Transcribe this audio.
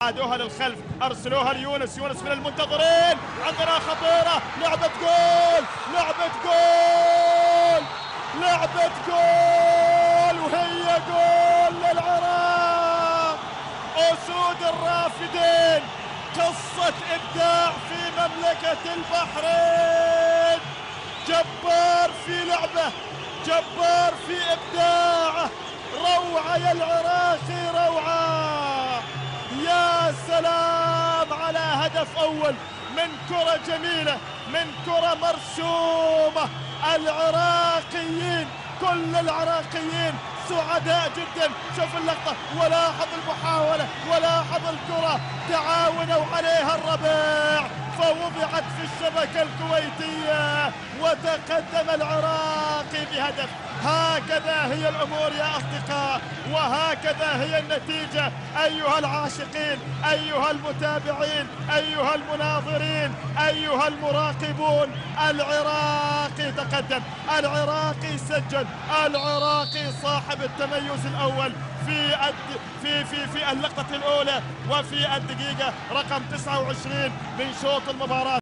عادوها للخلف، ارسلوها ليونس، يونس من المنتظرين، عندنا خطيره، لعبه جول، لعبه جول، لعبه جول، وهي جول للعراق. اسود الرافدين، قصه ابداع في مملكه البحرين. جبار في لعبه، جبار في ابداعه، روعه يا العراقي، روعه. يا سلام على هدف أول من كرة جميلة، من كرة مرسومة. العراقيين، كل العراقيين سعداء جدا. شوف اللقطة ولاحظ المحاولة ولاحظ الكرة، تعاونوا عليها الربيع فوضعت في الشبكة الكويتية وتقدم العراقي بهدف. هكذا هي الأمور يا أصدقاء، وهكذا هي النتيجة أيها العاشقين، أيها المتابعين، أيها المناظرين، أيها المراقبون. العراقي تقدم، العراقي سجل، العراقي صاحب التميز الأول في اللقطة الأولى وفي الدقيقة رقم 29 من شوط المباراة.